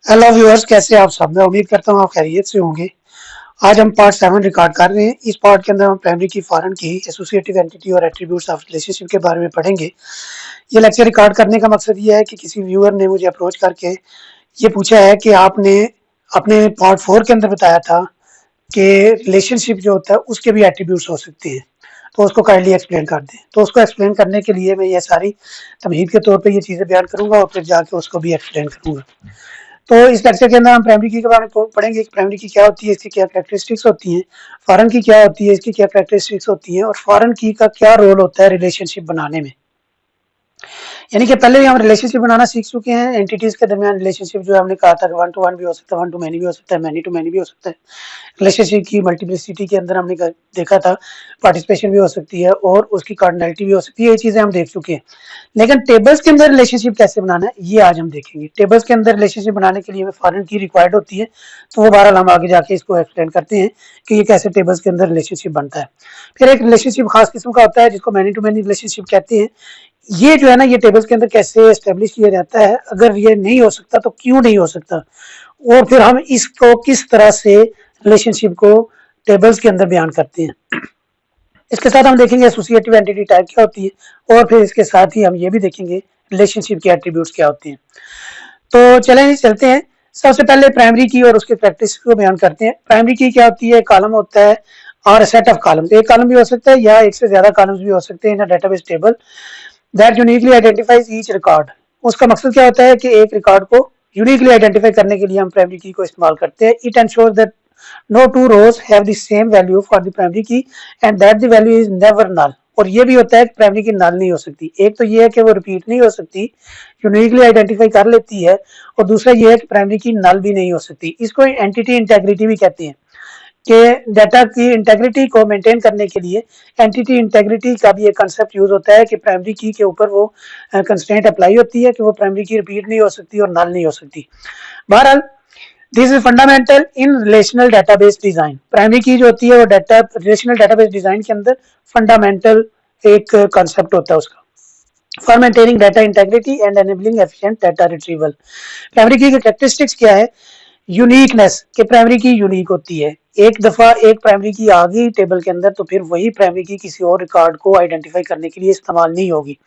Hello viewers, कैसे आप सब? मैं उम्मीद करता हूँ आप खैरियत से होंगे। आज हम पार्ट 7 रिकॉर्ड कर रहे हैं। इस पार्ट के अंदर हम प्राइमरी की, फॉरेन की, एसोसिएटिव एंटिटी और एट्रीब्यूट्स ऑफ रिलेशनशिप के बारे में पढ़ेंगे। ये लेक्चर रिकॉर्ड करने का मकसद ये है कि किसी व्यूअर ने मुझे अप्रोच करके ये पूछा है कि आपने अपने पार्ट 4 के अंदर बताया था कि रिलेशनशिप जो होता है उसके भी एट्रीब्यूट्स हो सकते हैं, तो उसको काइंडली एक्सप्लेन कर दें। तो उसको एक्सप्लेन करने के लिए मैं ये सारी तमहीद के तौर पे ये चीज़ें बयान करूँगा और फिर जाके उसको भी एक्सप्लेन करूँगा। तो इस लेक्चर के अंदर हम प्राइमरी की के बारे में पढ़ेंगे कि प्राइमरी की क्या होती है, इसकी क्या कैरेक्टरिस्टिक्स होती हैं, फॉरेन की क्या होती है, इसकी क्या कैरेक्टरिस्टिक्स होती हैं, और फॉरेन की का क्या रोल होता है रिलेशनशिप बनाने में। यानी कि पहले भी हम रिलेशनशिप बनाना सीख चुके हैं। एंटिटीज के दरमियान रिलेशनशिप जो हमने कहा था कि 1 to 1 भी हो सकता है, 1 to many भी हो सकता है, many to many भी हो सकता है। रिलेशनशिप की मल्टीप्लिसिटी के अंदर हमने देखा था पार्टिसिपेशन भी हो सकती है और उसकी कार्डिनलिटी भी हो सकती है। ये चीज़ें हम देख चुके हैं। लेकिन टेबल्स के अंदर रिलेशनशिप कैसे बनाना है ये आज हम देखेंगे। टेबल्स के अंदर रिलेशनशिप बनाने के लिए हमें फॉरेन की रिक्वायर्ड होती है, तो वो बहरहाल हम आगे जाके इसको एक्सप्लेन करते हैं कि ये कैसे टेबल्स के अंदर रिलेशनशिप बनता है। फिर एक रिलेशनशिप खास किस्म का होता है जिसको मैनी टू मैनी रिलेशनशिप कहते हैं। ये जो है ना, ये टेबल्स के अंदर कैसे एस्टेब्लिश किया जाता है, अगर ये नहीं हो सकता तो क्यों नहीं हो सकता, और फिर हम इसको किस तरह से रिलेशनशिप को टेबल्स के अंदर बयान करते हैं। इसके साथ हम देखेंगे एसोसिएटिव एंटिटी टाइप क्या होती है, और फिर इसके साथ ही हम ये भी देखेंगे रिलेशनशिप के एट्रीब्यूट्स क्या होते हैं। तो चलें चलते हैं। सबसे पहले प्राइमरी की और उसके प्रैक्टिस को बयान करते हैं। प्राइमरी की क्या होती है? कॉलम होता है और सेट ऑफ कॉलम्स। एक कॉलम भी हो सकता है या एक से ज्यादा कॉलम्स भी हो सकते हैं in database table that uniquely identifies each record. उसका मकसद क्या होता है कि एक रिकॉर्ड को यूनिकली आइडेंटिफाई करने के लिए हम प्राइमरी की को इस्तेमाल करते हैं। It ensures that no two rows have the same value for the primary key and that the value is never null। और ये भी होता है कि प्राइमरी की नल नहीं हो सकती। एक तो ये है कि वो रिपीट नहीं हो सकती, यूनिकली आइडेंटिफाई कर लेती है, और दूसरा ये है कि प्राइमरी की नल भी नहीं हो सकती। इसको एंटिटी इंटेग्रिटी भी कहते हैं कि डाटा की इंटेग्रिटी को मेंटेन करने के लिए एंटिटी इंटेग्रिटी का भी एक कंसेप्ट यूज होता है कि प्राइमरी की के ऊपर वो कंस्ट्रेंट अप्लाई होती है कि वो प्राइमरी की रिपीट नहीं हो सकती और नल नहीं हो सकती। बहरहाल this is fundamental in relational database design. Primary की जो होती है वो डाटा रिलेशनल डेटाबेस डिजाइन के अंदर फंडामेंटल एक कॉन्सेप्ट होता है उसका, for maintaining data integrity and enabling efficient data retrieval. Primary की कैरेक्टरिस्टिक्स क्या है? यूनिकनेस, कि प्राइमरी की यूनिक होती है। एक दफा एक प्राइमरी की आ गई टेबल के अंदर तो फिर वही प्राइमरी की किसी और रिकॉर्ड को आइडेंटिफाई करने के लिए इस्तेमाल नहीं होगी।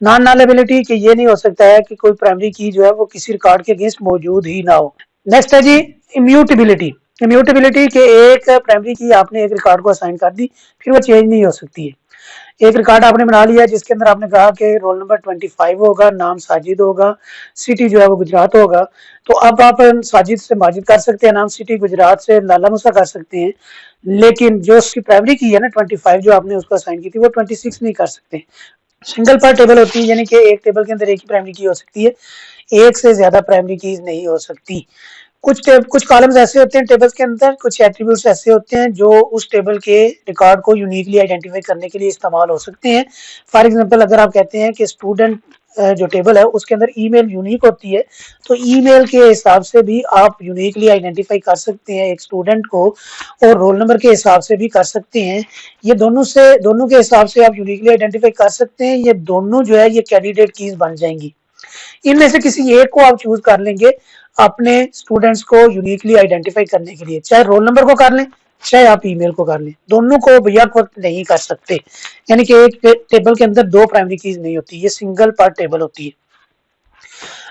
नॉन नॉलेबिलिटी, कि ये नहीं हो सकता है कि कोई प्राइमरी की जो है वो किसी रिकॉर्ड के अगेंस्ट मौजूद ही ना हो। नेक्स्ट है जी इम्यूटेबिलिटी। इम्यूटेबिलिटी के एक प्राइमरी की आपने एक रिकॉर्ड को असाइन कर दी, फिर वो चेंज नहीं हो सकती है। एक रिकॉर्ड आपने बना लिया जिसके अंदर आपने कहा कि रोल नंबर 25 होगा, नाम साजिद होगा, सिटी जो है वो गुजरात होगा, तो अब आप साजिद से माजिद कर सकते हैं, नाम सिटी गुजरात से लाला मूसा कर सकते हैं, लेकिन जो उसकी प्राइमरी की है ना 25 जो आपने उसको असाइन की थी वो 26 नहीं कर सकते। सिंगल पर टेबल होती है, यानी कि एक टेबल के अंदर एक ही प्राइमरी की हो सकती है, एक से ज्यादा प्राइमरी कीज नहीं हो सकती। कुछ कॉलम्स ऐसे होते हैं टेबल्स के अंदर, कुछ एट्रीब्यूट्स ऐसे होते हैं जो उस टेबल के रिकॉर्ड को यूनिकली आइडेंटिफाई करने के लिए इस्तेमाल हो सकते हैं। फॉर एग्जांपल, अगर आप कहते हैं कि स्टूडेंट जो टेबल है उसके अंदर ईमेल यूनिक होती है, तो ईमेल के हिसाब से भी आप यूनिकली आइडेंटिफाई कर सकते हैं एक स्टूडेंट को, और रोल नंबर के हिसाब से भी कर सकते हैं। ये दोनों के हिसाब से आप यूनिकली आइडेंटिफाई कर सकते हैं। ये दोनों जो है ये कैंडिडेट कीज बन जाएंगी। इनमें से किसी एक को आप चूज कर लेंगे अपने स्टूडेंट्स को यूनिकली आइडेंटिफाई करने के लिए, चाहे रोल नंबर को कर लें चाहे आप ईमेल को कर लें, दोनों को यक वक्त नहीं कर सकते। यानी कि एक टेबल के अंदर दो प्राइमरी कीज नहीं होती, ये सिंगल पार्ट टेबल होती है।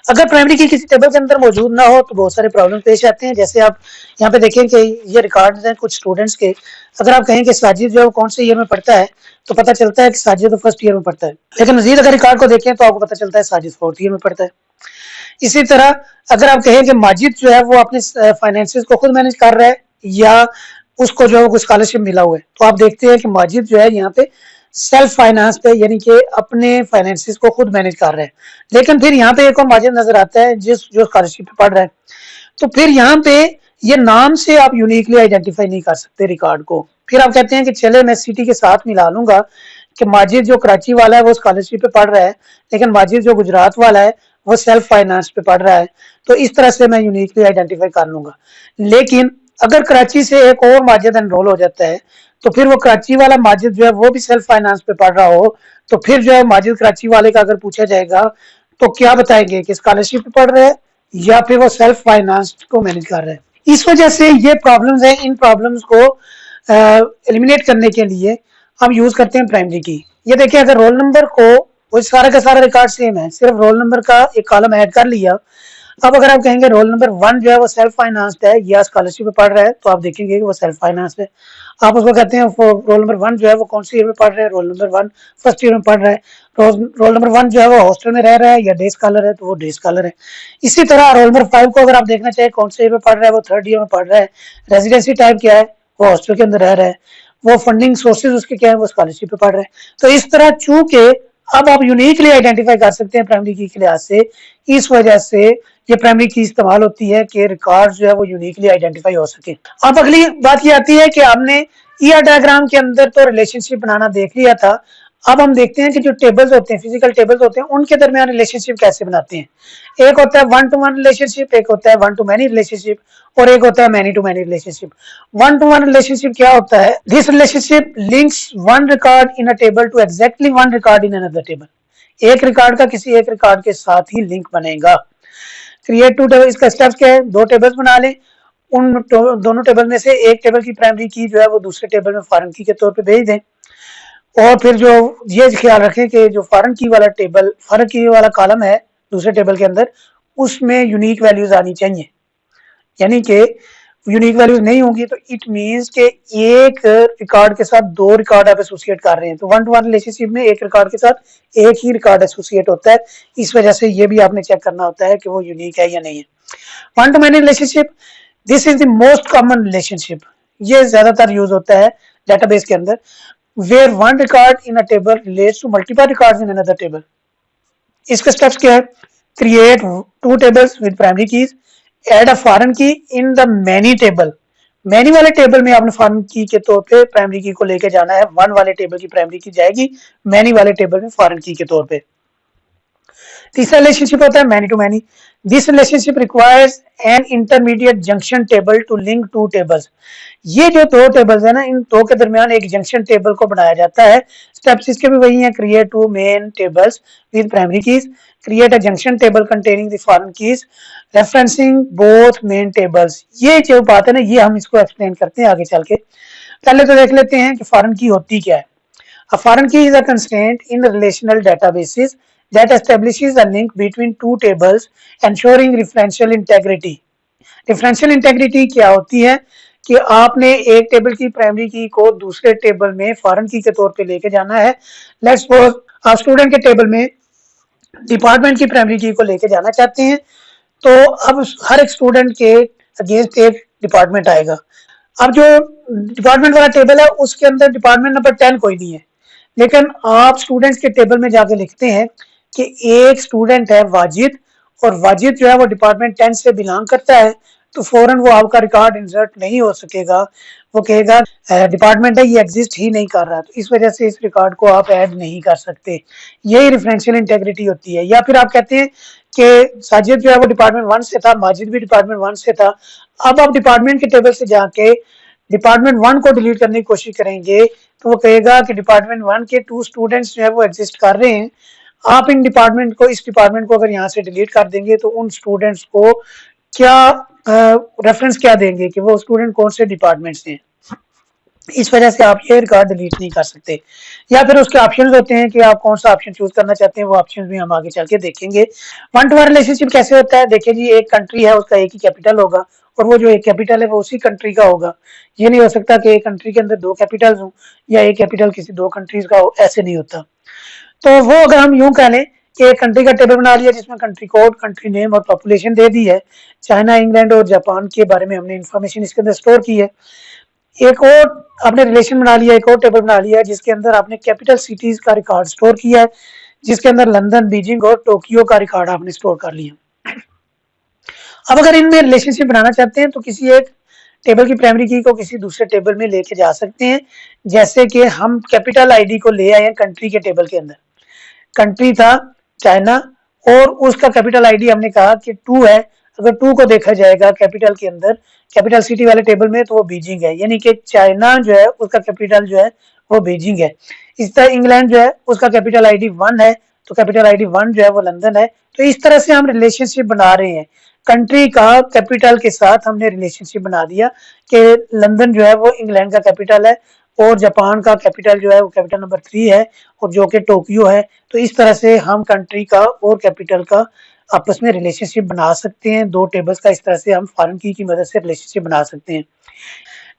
अगर प्राइमरी की किसी टेबल के अंदर मौजूद ना हो तो बहुत सारे प्रॉब्लम पेश आते हैं। जैसे आप यहाँ पे देखें कि ये रिकॉर्ड्स हैं कुछ स्टूडेंट्स के। अगर आप कहें कि साजिद जो है वो कौन से ईयर में पढ़ता है, तो पता चलता है कि साजिद तो फर्स्ट ईयर में पढ़ता है, लेकिन मजीद अगर रिकॉर्ड को देखें तो आपको पता चलता है साजिद फोर्थ ईयर में पढ़ता है। इसी तरह अगर आप कहें कि माजिद जो है वो अपने फाइनेंसिस को खुद मैनेज कर रहा है या उसको जो है वो स्कॉलरशिप मिला हुआ है, तो आप देखते हैं कि माजिद जो है यहाँ पे सेल्फ फाइनेंस पे, यानी कि अपने फाइनेंसिस को खुद मैनेज कर रहे हैं। लेकिन फिर यहाँ पे एक और माजिद नजर आता है जिस जो स्कॉलरशिप पे पढ़ रहा है, तो फिर यहाँ पे ये नाम से आप यूनिकली आइडेंटिफाई नहीं कर सकते रिकॉर्ड को। फिर आप कहते हैं कि चले मैं सिटी के साथ मिला लूंगा कि माजिद जो कराची वाला है वो स्कॉलरशिप पे पढ़ रहा है, लेकिन माजिद जो गुजरात वाला है वो सेल्फ फाइनेंस पे पढ़ रहा है, तो इस तरह से मैं यूनिकली आइडेंटिफाई कर लूंगा। लेकिन अगर कराची से एक और माजिद एनरोल हो जाता है, तो फिर वो कराची वाला माजिद जो है वो भी सेल्फ फाइनेंस पे पढ़ रहा हो, तो फिर जो है माजिद कराची वाले का अगर पूछा जाएगा तो क्या बताएंगे कि स्कॉलरशिप पे पढ़ रहा है या फिर वो सेल्फ फाइनेंस्ड को मैनेज कर रहा है। इस वजह से ये प्रॉब्लम्स है, इन प्रॉब्लम्स को एलिमिनेट करने के लिए हम यूज करते हैं प्राइमरी की। ये देखिए, अगर रोल नंबर को वो सारा का सारा रिकॉर्ड सेम है, सिर्फ रोल नंबर का एक कॉलम ऐड कर लिया। अब अगर आप कहेंगे रोल नंबर 1 जो है वो सेल्फ फाइनेंस्ड है या स्कॉलरशिप पे पढ़ रहा है, तो आप देखेंगे कि वो सेल्फ फाइनेंस्ड है। आप उसको कहते हैं रोल नंबर 1 जो है वो कौन सी ईयर में पढ़ रहा है, रोल नंबर 1 फर्स्ट ईयर में पढ़ रहा है। रोल नंबर 1 जो है वो हॉस्टल में रह रहा है या डे स्कॉलर है, तो वो डे स्कॉलर है। इसी तरह रोल नंबर 5 को अगर आप देखना चाहें कौन से ईयर में पढ़ रहा है, वो थर्ड ईयर में पढ़ रहा है। रेजिडेंसी टाइप क्या है, वो हॉस्टल के अंदर रह रहा है। वो फंडिंग सोर्सेज उसके क्या है, वो स्कॉलरशिप पे पढ़ रहा है। तो इस तरह चूंकि अब आप यूनिकली आइडेंटिफाई कर सकते हैं प्राइमरी की के लिहाज से, इस वजह से ये प्राइमरी की इस्तेमाल होती है कि रिकॉर्ड जो है वो यूनिकली आइडेंटिफाई हो सके। अब अगली बात ये आती है कि हमने ईआर डायग्राम के अंदर तो रिलेशनशिप बनाना देख लिया था। अब हम देखते हैं कि जो टेबल्स होते हैं, फिजिकल टेबल्स होते हैं, उनके दरमियान रिलेशनशिप कैसे बनाते हैं। एक होता है 1 to 1 रिलेशनशिप, एक होता है 1 to many रिलेशनशिप, और एक होता है many to many relationship. 1 to 1 relationship क्या होता है? This relationship links one record in a table to exactly one record in another table. एक रिकॉर्ड का किसी एक रिकॉर्ड के साथ ही लिंक बनेगा। क्रिएट टू टेबल, इसका स्टेप्स क्या है? दो टेबल्स बना लें, उन दोनों टेबल में से एक टेबल की प्राइमरी की जो है वो दूसरे टेबल में फॉरेन की के तौर पे भेज दें। और फिर जो ये ख्याल रखें कि जो फॉरेन की वाला टेबल, फॉरेन की वाला कॉलम है दूसरे टेबल के अंदर, उसमें यूनिक वैल्यूज आनी चाहिए। यानी कि यूनिक वैल्यूज नहीं होंगी तो इट मींस कि एक रिकॉर्ड के साथ दो रिकॉर्ड आप एसोसिएट कर रहे हैं। तो 1 to 1 रिलेशनशिप में एक रिकॉर्ड के साथ एक ही रिकॉर्ड एसोसिएट होता है। इस वजह से ये भी आपने चेक करना होता है कि वो यूनिक है या नहीं है। 1 to many relationship, this is the most common relationship. ये ज्यादातर यूज होता है डेटाबेस के अंदर, where one record in a table relates to multiple records in another table। इसके स्टेप्स क्या है? Create two tables with primary keys, add a foreign key in the many table. Many वाले table में आपने foreign की के तौर पे प्राइमरी की को लेके जाना है। वन वाले टेबल की प्राइमरी की जाएगी, मैनी वाले टेबल में फॉरेन की के तौर पे। तीसरा रिलेशनशिप होता है many to many. This relationship requires an intermediate junction table to link two tables. ये जो दो टेबल्स है ना, इन दो के दरमियान एक जंक्शन टेबल को बनाया जाता है। स्टेप्स इसके भी वही हैं, create two main tables with primary keys, create a junction table containing the foreign keys, referencing both main tables. ये जो बात है ना, ये हम इसको एक्सप्लेन करते हैं आगे चल के। पहले तो देख लेते हैं कि फॉरेन की होती क्या है। A foreign key is a constraint in relational databases that establishes a link between two tables, ensuring referential integrity। Referential integrity क्या होती है कि आपने एक टेबल की प्राइमरी की को दूसरे टेबल में फॉरेन की के तौर पे लेके जाना है। लेट्स सपोज आप स्टूडेंट के टेबल में डिपार्टमेंट की प्राइमरी की को लेके जाना चाहते हैं, तो अब हर एक स्टूडेंट के अगेंस्ट एक डिपार्टमेंट आएगा। अब जो डिपार्टमेंट वाला टेबल है उसके अंदर डिपार्टमेंट नंबर 10 कोई नहीं है, लेकिन आप स्टूडेंट्स के टेबल में जाके लिखते हैं कि एक स्टूडेंट है वाजिद, और वाजिद जो है वो डिपार्टमेंट 10 से बिलोंग करता है, तो फौरन वो आपका रिकॉर्ड इंसर्ट नहीं हो सकेगा। वो कहेगा डिपार्टमेंट है, ये एग्जिस्ट ही नहीं कर रहा, तो इस वजह से इस रिकॉर्ड को आप ऐड नहीं कर सकते। यही रेफरेंशियल इंटेग्रिटी होती है। या फिर आप कहते हैं कि साजिद जो है वो डिपार्टमेंट 1 से था, माजिद भी डिपार्टमेंट 1 से था। अब आप डिपार्टमेंट के टेबल से जाके डिपार्टमेंट 1 को डिलीट करने की कोशिश करेंगे, तो वो कहेगा कि डिपार्टमेंट 1 के 2 स्टूडेंट्स जो है वो एग्जिस्ट कर रहे हैं। आप इन डिपार्टमेंट को, इस डिपार्टमेंट को अगर यहाँ से डिलीट कर देंगे तो उन स्टूडेंट्स को क्या रेफरेंस क्या देंगे कि वो स्टूडेंट कौन से डिपार्टमेंट से हैं। इस वजह से आप ये रिकॉर्ड डिलीट नहीं कर सकते। या फिर उसके ऑप्शंस होते हैं कि आप कौन सा ऑप्शन चूज करना चाहते हैं, वो ऑप्शंस भी हम आगे चल के देखेंगे। 1 to 1 रिलेशनशिप कैसे होता है? देखिए जी, एक कंट्री है, उसका एक ही कैपिटल होगा, और वो जो एक कैपिटल है वो उसी कंट्री का होगा। ये नहीं हो सकता कि एक कंट्री के अंदर दो कैपिटल्स हों या एक कैपिटल किसी दो कंट्रीज का हो, ऐसे नहीं होता। तो वो अगर हम यूं कह लें कि एक कंट्री का टेबल बना लिया जिसमें कंट्री कोड, कंट्री नेम और पॉपुलेशन दे दी है। चाइना, इंग्लैंड और जापान के बारे में हमने इंफॉर्मेशन इसके अंदर स्टोर की है। एक और आपने रिलेशन बना लिया, एक और टेबल बना लिया जिसके अंदर आपने कैपिटल सिटीज का रिकॉर्ड स्टोर किया है, जिसके अंदर लंदन, बीजिंग और टोक्यो का रिकॉर्ड आपने स्टोर कर लिया। अब अगर इनमें रिलेशनशिप बनाना चाहते हैं तो किसी एक टेबल की प्राइमरी की को किसी दूसरे टेबल में लेके जा सकते हैं। जैसे कि हम कैपिटल आईडी को ले आए कंट्री के टेबल के अंदर। कंट्री था चाइना और उसका कैपिटल आईडी हमने कहा कि 2 है। अगर 2 को देखा जाएगा कैपिटल के अंदर, कैपिटल सिटी वाले टेबल में, तो वो बीजिंग है, यानी कि चाइना जो है उसका कैपिटल जो है वो बीजिंग है। इस तरह इंग्लैंड जो है उसका कैपिटल आईडी 1 है, तो कैपिटल आईडी 1 जो है वो लंदन है। तो इस तरह से हम रिलेशनशिप बना रहे हैं। कंट्री का कैपिटल के साथ हमने रिलेशनशिप बना दिया कि लंदन जो है वो इंग्लैंड का कैपिटल है और जापान का कैपिटल जो है वो कैपिटल नंबर 3 है और जो कि टोक्यो है। तो इस तरह से हम कंट्री का और कैपिटल का आपस में रिलेशनशिप बना सकते हैं। दो टेबल्स का इस तरह से हम फॉरेन की मदद से रिलेशनशिप बना सकते हैं।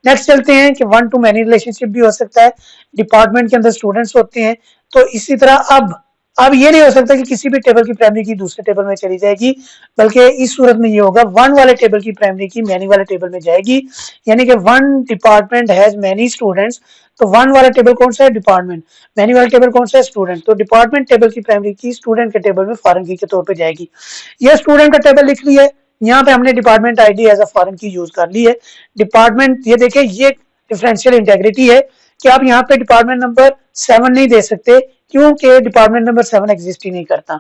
नेक्स्ट चलते हैं कि वन टू मैनी रिलेशनशिप भी हो सकता है। डिपार्टमेंट के अंदर स्टूडेंट्स होते हैं तो इसी तरह अब ये नहीं हो सकता कि किसी भी टेबल की प्राइमरी की दूसरे टेबल में चली जाएगी, बल्कि इस सूरत में ये होगा वन वाले टेबल की प्राइमरी की मैनी वाले टेबल में जाएगी। यानी कि one department has many students, तो वन वाला टेबल कौन सा है? डिपार्टमेंट। मैनी वाला टेबल कौन सा है? स्टूडेंट। तो डिपार्टमेंट टेबल की प्राइमरी की स्टूडेंट के टेबल में फॉरेन की के तौर पे जाएगी। ये स्टूडेंट का टेबल लिख लिया है, यहाँ पे हमने department ID as a foreign key use कर ली है। डिपार्टमेंट, ये देखिए ये डिफरेंशियल इंटेग्रिटी है कि आप यहाँ पे डिपार्टमेंट नंबर 7 नहीं दे सकते क्योंकि डिपार्टमेंट नंबर 7 एग्जिस्ट ही नहीं करता।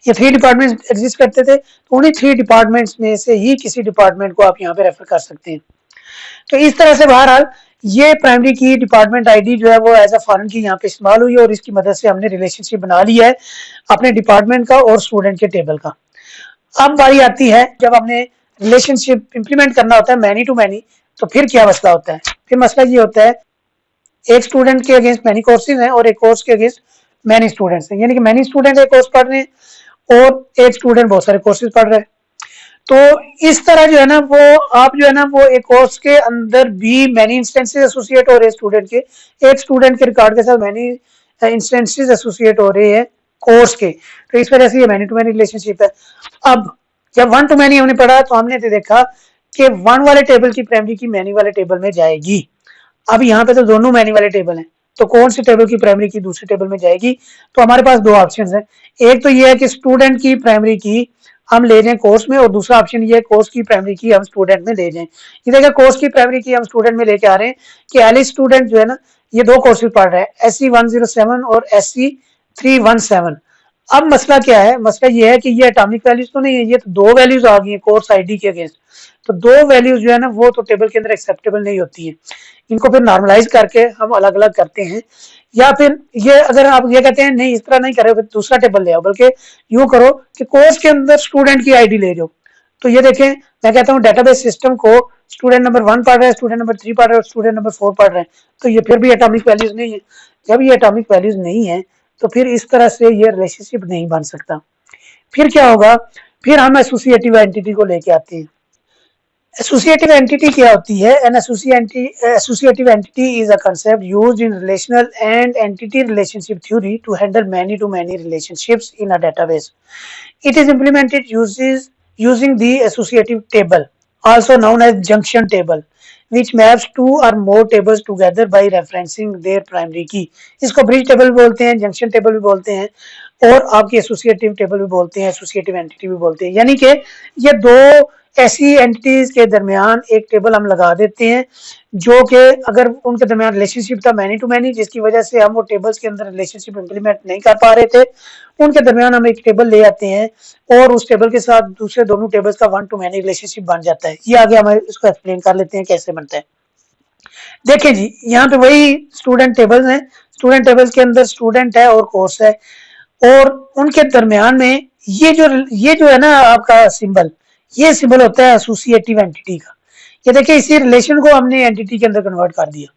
ये 3 डिपार्टमेंट एग्जिस्ट करते थे तो उन्हीं 3 डिपार्टमेंट्स में से ही किसी डिपार्टमेंट को आप यहाँ पे रेफर कर सकते हैं। तो इस तरह से बहरहाल ये प्राइमरी की डिपार्टमेंट आईडी जो है वो एज अ फॉरेन की यहाँ पे इस्तेमाल हुई है और इसकी मदद से हमने रिलेशनशिप बना लिया है अपने डिपार्टमेंट का और स्टूडेंट के टेबल का। अब बारी आती है जब हमने रिलेशनशिप इंप्लीमेंट करना होता है मैनी टू मैनी, तो फिर क्या मसला होता है? फिर मसला ये होता है एक स्टूडेंट के अगेंस्ट मैनी कोर्सेज हैं और एक कोर्स के अगेंस्ट मैनी स्टूडेंट्स हैं। यानी कि मैनी स्टूडेंट एक कोर्स पढ़ रहे हैं और एक स्टूडेंट बहुत सारे कोर्सेज पढ़ रहे हैं। तो इस तरह जो है ना वो आप जो है ना वो एक कोर्स के अंदर भी मैनी इंस्टेंसेस एसोसिएट हो रहे हैं स्टूडेंट के, एक स्टूडेंट के रिकॉर्ड के साथ मैनी इंस्टेंसेस एसोसिएट हो रहे हैं कोर्स के। तो इस वजह से ये मैनी टू मैनी रिलेशनशिप है। अब जब वन टू मैनी हमने पढ़ा तो हमने देखा कि वन वाले टेबल की प्राइमरी की मैनी वाले टेबल में जाएगी। अब यहाँ पे तो दोनों मैनी वाले टेबल हैं, तो कौन सी टेबल की प्राइमरी की दूसरे टेबल में जाएगी? तो हमारे पास दो ऑप्शंस हैं। एक तो ये है कि स्टूडेंट की प्राइमरी की हम ले जाएं कोर्स में और दूसरा ऑप्शन ये है कोर्स की प्राइमरी की हम स्टूडेंट में ले जाएं। ये देखिए कोर्स की प्राइमरी की हम स्टूडेंट में लेके आ रहे हैं कि एलिस स्टूडेंट जो है ना ये दो कोर्सेज पढ़ रहे हैं, SC107 और SC317। अब मसला क्या है? मसला ये है कि ये एटॉमिक वैल्यूज तो नहीं है, ये तो दो वैल्यूज आ गई है कोर्स आईडी के अगेंस्ट। तो दो वैल्यूज जो है ना वो तो टेबल के अंदर एक्सेप्टेबल नहीं होती है। इनको फिर नॉर्मलाइज करके हम अलग अलग करते हैं, या फिर ये अगर आप ये कहते हैं नहीं इस तरह नहीं करो दूसरा टेबल ले आओ, बल्कि यूं करो कि कोर्स के अंदर स्टूडेंट की आईडी ले जाओ। तो ये देखें मैं कहता हूँ डेटाबेस सिस्टम को स्टूडेंट नंबर 1 पढ़ रहा है, स्टूडेंट नंबर 3 पढ़ रहा है और स्टूडेंट नंबर 4 पढ़ रहे हैं, तो ये फिर भी एटॉमिक वैल्यूज नहीं है। जब ये एटॉमिक वैल्यूज नहीं है तो फिर इस तरह से ये रिलेशनशिप नहीं बन सकता। फिर क्या होगा? फिर हम एसोसिएटिव एंटिटी को लेके आते हैं। एसोसिएटिव एंटिटी क्या होती है? An associative entity is a concept used in relational and entity relationship theory to handle many to many relationships in a database. It is implemented using the associative table, also known as junction table, which maps two or more tables together by referencing their primary key. इसको bridge table भी बोलते हैं, junction table भी बोलते हैं और आपकी associative table भी बोलते हैं, एसोसिएटिव एंटिटी भी बोलते हैं। यानी कि ये दो ऐसी एंटिटीज के दरमियान एक टेबल हम लगा देते हैं जो कि अगर उनके दरमियान रिलेशनशिप था मैनी टू मैनी, जिसकी वजह से हम वो टेबल्स के अंदर रिलेशनशिप इंप्लीमेंट नहीं कर पा रहे थे, उनके दरमियान हम एक टेबल ले आते हैं और उस टेबल के साथ दूसरे दोनों टेबल्स का वन टू मैनी रिलेशनशिप बन जाता है। ये आगे हम इसको एक्सप्लेन कर लेते हैं कैसे बनता है। देखिए जी यहाँ पे वही स्टूडेंट टेबल्स हैं, स्टूडेंट टेबल्स के अंदर स्टूडेंट है और कोर्स है और उनके दरमियान में ये जो है ना आपका सिंबल, ये सिंबल होता है एसोसिएटिव एंटिटी का। ये देखिए इसी रिलेशन को हमने एंटिटी के अंदर कन्वर्ट कर दिया।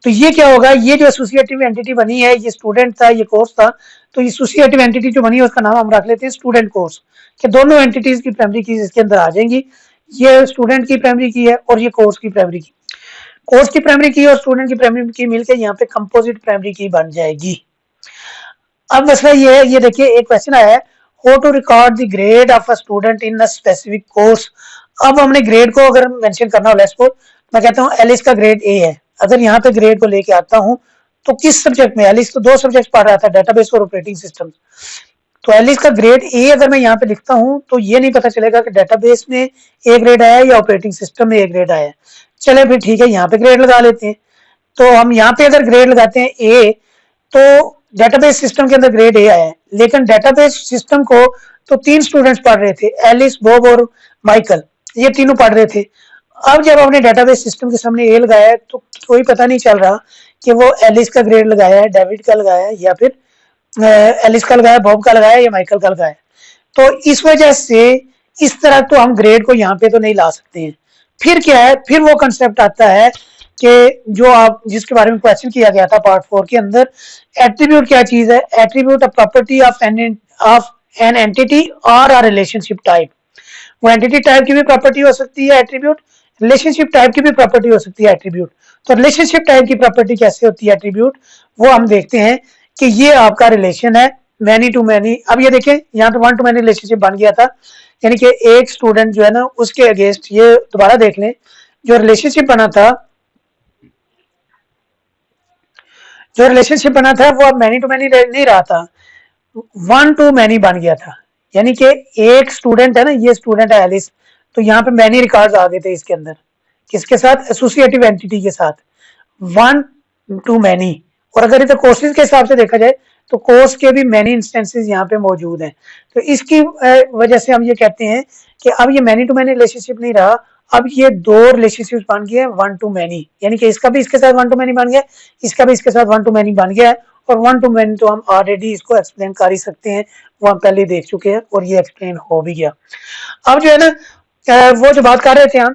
तो ये क्या होगा? ये जो एसोसिएटिव एंटिटी बनी है, ये स्टूडेंट था, ये कोर्स था, तो एसोसिएटिव एंटिटी जो बनी है उसका नाम हम रख लेते हैं स्टूडेंट कोर्स, कि दोनों एंटिटीज की प्राइमरी की इसके अंदर आ जाएंगी। ये स्टूडेंट की प्राइमरी की है और ये कोर्स की प्राइमरी की। कोर्स की प्राइमरी की और स्टूडेंट की प्राइमरी की मिलकर यहाँ पे कंपोजिट प्राइमरी की बन जाएगी। अब मसला ये है, ये देखिए एक क्वेश्चन आया है, how to record the grade of a student in a specific course. अब हमने ग्रेड को अगर मेंशन करना हो, लेट्स सपोज मैं कहता हूँ एलिस का ग्रेड ए है, अगर यहाँ पे ग्रेड को लेके आता हूँ तो किस सब्जेक्ट में? एलिस तो दो सब्जेक्ट पढ़ रहा था, डेटाबेस और ऑपरेटिंग सिस्टम। तो एलिस का ग्रेड ए अगर मैं यहाँ पे लिखता हूँ तो ये नहीं पता चलेगा कि डेटाबेस में ए ग्रेड आया है या ऑपरेटिंग सिस्टम में ए ग्रेड आया है। चले फिर ठीक है, यहाँ पे ग्रेड लगा लेते हैं। तो हम यहाँ पे अगर ग्रेड लगाते हैं ए, तो डेटाबेस सिस्टम के अंदर ग्रेड ए आया है, लेकिन डेटाबेस सिस्टम को तो 3 स्टूडेंट्स पढ़ रहे थे, एलिस, बॉब और माइकल, ये तीनों पढ़ रहे थे। अब जब हमने डेटाबेस सिस्टम के सामने ए लगाया है तो कोई पता नहीं चल रहा कि वो एलिस का ग्रेड लगाया है, डेविड का लगाया है, या फिर एलिस का लगाया, बॉब का लगाया या माइकल का लगाया। तो इस वजह से इस तरह तो हम ग्रेड को यहाँ पे तो नहीं ला सकते हैं। फिर क्या है, फिर वो कंसेप्ट आता है कि जो आप जिसके बारे में क्वेश्चन किया गया था पार्ट 4 के अंदर, एट्रीब्यूट क्या चीज है? Attribute a property of an entity और अ रिलेशनशिप टाइप। वो एंटिटी टाइप की भी प्रॉपर्टी हो सकती है एट्रीब्यूट, रिलेशनशिप टाइप की भी प्रॉपर्टी हो सकती है एट्रीब्यूट। तो रिलेशनशिप टाइप की प्रॉपर्टी कैसे होती है एट्रीब्यूट, वो हम देखते हैं कि ये आपका रिलेशन है मैनी टू मैनी। अब ये देखें यहाँ पे वन टू मैनी रिलेशनशिप बन गया था, यानी कि एक स्टूडेंट जो है ना उसके अगेंस्ट, ये दोबारा देख लें, जो रिलेशनशिप बना था, जो रिलेशनशिप बना था वो अब मैनी टू मैनी नहीं रहा था, वन टू मैनी बन गया था। यानी कि एक स्टूडेंट है ना, ये स्टूडेंट है एलिस, तो यहाँ पे मैनी रिकॉर्ड्स आ गए थे इसके अंदर, किसके साथ? एसोसिएटिव एंटिटी के साथ, वन टू मैनी। और अगर इधर कोर्सेज के हिसाब से देखा जाए तो कोर्स के भी मैनी इंस्टेंसेस यहाँ पे मौजूद हैं। तो इसकी वजह से हम ये कहते हैं कि अब ये मैनी टू मैनी रिलेशनशिप नहीं रहा, अब ये दो रिलेशनशिप बन गए वन टू मैनी, यानी कि इसका भी इसके साथ वन टू मैनी बन गया, इसका भी इसके साथ वन टू मैनी बन गया है। और वन टू मैनी तो हम ऑलरेडी इसको एक्सप्लेन कर ही सकते हैं, वो हम पहले देख चुके हैं और ये एक्सप्लेन हो भी गया। अब जो है ना वो जो बात कर रहे थे हम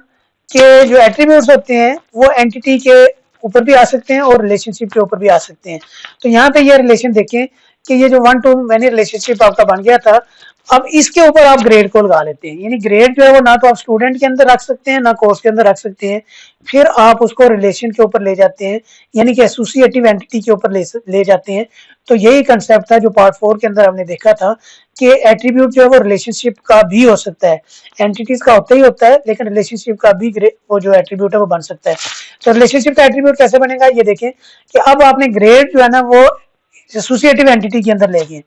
कि जो एट्रीब्यूट्स होते हैं वो एंटिटी के ऊपर भी आ सकते हैं और रिलेशनशिप के ऊपर भी आ सकते हैं। तो यहाँ पे ये रिलेशन देखें कि ये जो वन टू मैनी रिलेशनशिप आपका बन गया था, अब इसके ऊपर आप ग्रेड को लगा लेते हैं। यानी ग्रेड जो है वो ना तो आप स्टूडेंट के अंदर रख सकते हैं ना कोर्स के अंदर रख सकते हैं, फिर आप उसको रिलेशन के ऊपर ले जाते हैं, यानी कि एसोसिएटिव एंटिटी के ऊपर ले जाते हैं। तो यही कंसेप्ट था जो पार्ट 4 के अंदर हमने देखा था कि एट्रीब्यूट जो है वो रिलेशनशिप का भी हो सकता है, एंटिटीज का होता ही होता है लेकिन रिलेशनशिप का भी वो जो एट्रीब्यूट है वो बन सकता है। तो रिलेशनशिप का एट्रीब्यूट कैसे बनेगा, ये देखें कि अब आपने ग्रेड जो है ना वो एसोसिएटिव एंटिटी के अंदर ले गए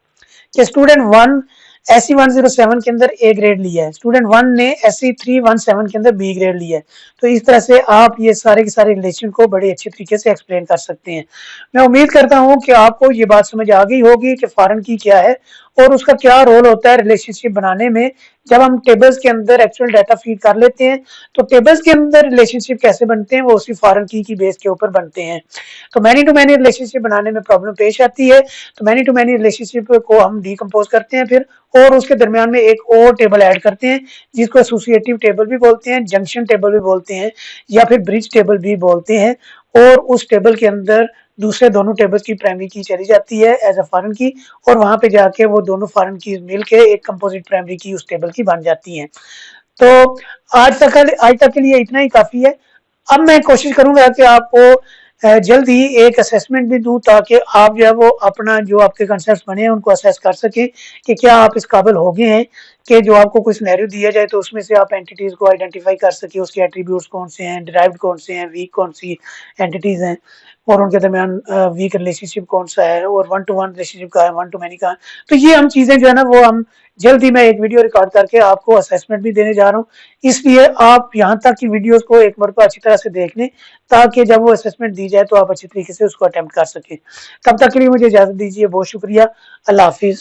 कि स्टूडेंट 1 SE 107 के अंदर ए ग्रेड लिया है, स्टूडेंट 1 ने SE 317 के अंदर बी ग्रेड लिया है। तो इस तरह से आप ये सारे के सारे रिलेशन को बड़े अच्छे तरीके से एक्सप्लेन कर सकते हैं। मैं उम्मीद करता हूं कि आपको ये बात समझ आ गई होगी कि फॉरेन की क्या है और उसका क्या रोल होता है रिलेशनशिप बनाने में। जब हम टेबल्स के अंदर एक्चुअल डाटा फीड कर लेते हैं तो टेबल्स के अंदर रिलेशनशिप कैसे बनते हैं वो उसी फॉरेन की बेस के ऊपर बनते हैं। तो मैनी टू मैनी रिलेशनशिप बनाने में प्रॉब्लम पेश आती है, तो मैनी टू मैनी रिलेशनशिप को हम डीकम्पोज करते हैं फिर, और उसके दरमियान में एक और टेबल ऐड करते हैं जिसको एसोसिएटिव टेबल भी बोलते हैं, जंक्शन टेबल भी बोलते हैं, या फिर ब्रिज टेबल भी बोलते हैं। और उस टेबल के अंदर दूसरे दोनों टेबल्स की प्राइमरी की चली जाती है एज अ फॉरेन की, और वहां पे जाके वो दोनों फॉरेन की मिलके एक कंपोजिट प्राइमरी की उस टेबल की बन जाती है। तो आज तक के लिए इतना ही काफी है। अब मैं कोशिश करूंगा कि आपको जल्द ही एक असेसमेंट भी दूं ताकि आप जो है वो अपना जो आपके कंसेप्ट बने हैं उनको असेस कर सकें कि क्या आप इस काबिल हो गए हैं कि जो आपको कोई सिनेरियो दिया जाए तो उसमें से आप एंटिटीज को आइडेंटिफाई कर सके, उसके एट्रीब्यूट्स कौन से हैं, डिराइव्ड कौन से हैं, वीक कौन सी एंटिटीज हैं, और उनके दरमियान वीक रिलेशनशिप कौन सा है, और वन टू वन रिलेशनशिप का है, वन टू मैनी का है। तो ये हम चीजें जो है ना वो हम जल्द ही मैं एक वीडियो रिकॉर्ड करके आपको असेसमेंट भी देने जा रहा हूँ, इसलिए आप यहाँ तक की वीडियोस को एक मरतबा अच्छी तरह से देख लें ताकि जब वो असेसमेंट दी जाए तो आप अच्छी तरीके से उसको अटेम्प्ट कर सकें। तब तक के लिए मुझे इजाजत दीजिए, बहुत शुक्रिया, अल्लाह हाफिज।